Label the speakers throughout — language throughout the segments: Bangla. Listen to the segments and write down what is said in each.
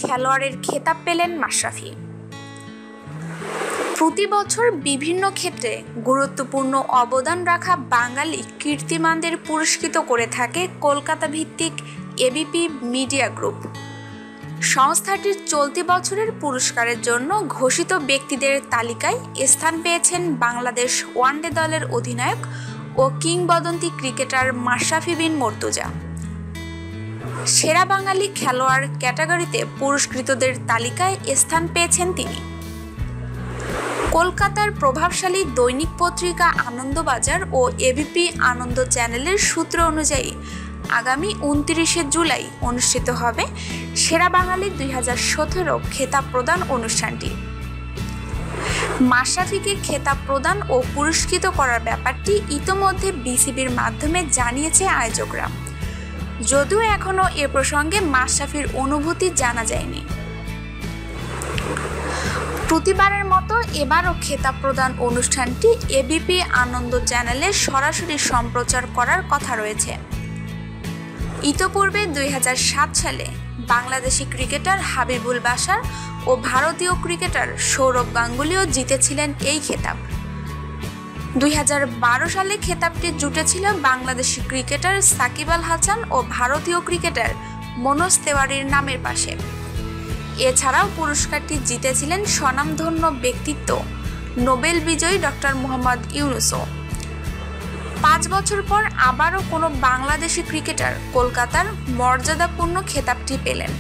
Speaker 1: খেলোয়াড়ের খেতাব পেলেন মাশরাফি। প্রতি বছর বিভিন্ন ক্ষেত্রে গুরুত্বপূর্ণ অবদান রাখা বাঙালি কীর্তিমানদের পুরস্কৃত করে থাকে কলকাতা ভিত্তিক এবিপি মিডিয়া গ্রুপ। সংস্থাটির চলতি বছরের পুরস্কারের জন্য ঘোষিত ব্যক্তিদের তালিকায় স্থান পেয়েছেন বাংলাদেশ ওয়ানডে দলের অধিনায়ক ও কিংবদন্তি ক্রিকেটার মাশরাফি বিন মর্তুজা। সেরা বাঙালি খেলোয়াড় ক্যাটাগরিতে পুরস্কৃতদের তালিকায় স্থান পেয়েছেন তিনি। কলকাতার প্রভাবশালী দৈনিক পত্রিকা আনন্দবাজার ও এবিপি আনন্দ চ্যানেলের সূত্র অনুযায়ী আগামী 29 জুলাই অনুষ্ঠিত হবে সেরা বাঙালি 2017 খেতাব প্রদান অনুষ্ঠানটি। মাশরাফিকে খেতাব প্রদান ও পুরস্কৃত করার ব্যাপারটি ইতোমধ্যে বিসিবির মাধ্যমে জানিয়েছে আয়োজকরা, যদিও এখনও এ প্রসঙ্গে মাশরাফির অনুভূতি জানা যায়নি। প্রতিবারের মতো এবারও খেতাব প্রদান অনুষ্ঠানটি এবিপি আনন্দ চ্যানেলে সরাসরি সম্প্রচার করার কথা রয়েছে। ইতোপূর্বে 2007 সালে বাংলাদেশি ক্রিকেটার হাবিবুল বাশার ও ভারতীয় ক্রিকেটার সৌরভ গাঙ্গুলিও জিতেছিলেন এই খেতাব। 2012 সালে খেতাবটি জুটেছিল বাংলাদেশি ক্রিকেটার সাকিব আল হাসান ও ভারতীয় ক্রিকেটার মনোজ তেওয়ারির নামের পাশে। এছাড়াও পুরস্কারটি জিতেছিলেন স্বনামধন্য ব্যক্তিত্ব নোবেল বিজয়ী ডক্টর মোহাম্মদ ইউনুসও। 5 বছর পর আবারও কোনো বাংলাদেশি ক্রিকেটার কলকাতার মর্যাদাপূর্ণ খেতাবটি পেলেন।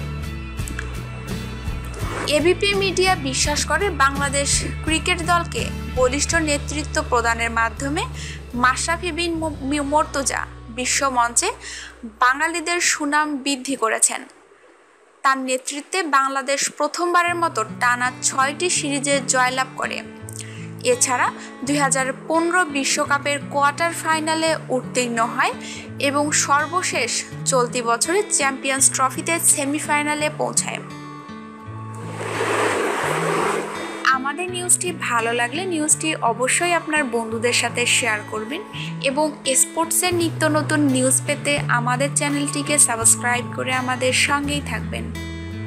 Speaker 1: এবিপি মিডিয়া বিশ্বাস করে বাংলাদেশ ক্রিকেট দলকে বলিষ্ঠ নেতৃত্ব প্রদানের মাধ্যমে মাশরাফি বিন মর্তুজা বিশ্বমঞ্চে বাঙালিদের সুনাম বৃদ্ধি করেছেন। তার নেতৃত্বে বাংলাদেশ প্রথমবারের মতো টানা 6টি সিরিজে জয়লাভ করে। এছাড়া 2015 বিশ্বকাপের কোয়ার্টার ফাইনালে উত্তীর্ণ হয় এবং সর্বশেষ চলতি বছরে চ্যাম্পিয়ন্স ট্রফিতে সেমিফাইনালে পৌঁছায়। আমাদের নিউজটি ভালো লাগলে নিউজটি অবশ্যই আপনার বন্ধুদের সাথে শেয়ার করবেন এবং স্পোর্টসের নিত্য নতুন নিউজ পেতে আমাদের চ্যানেলটিকে সাবস্ক্রাইব করে আমাদের সঙ্গেই থাকবেন।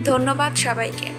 Speaker 1: ধন্যবাদ সবাইকে।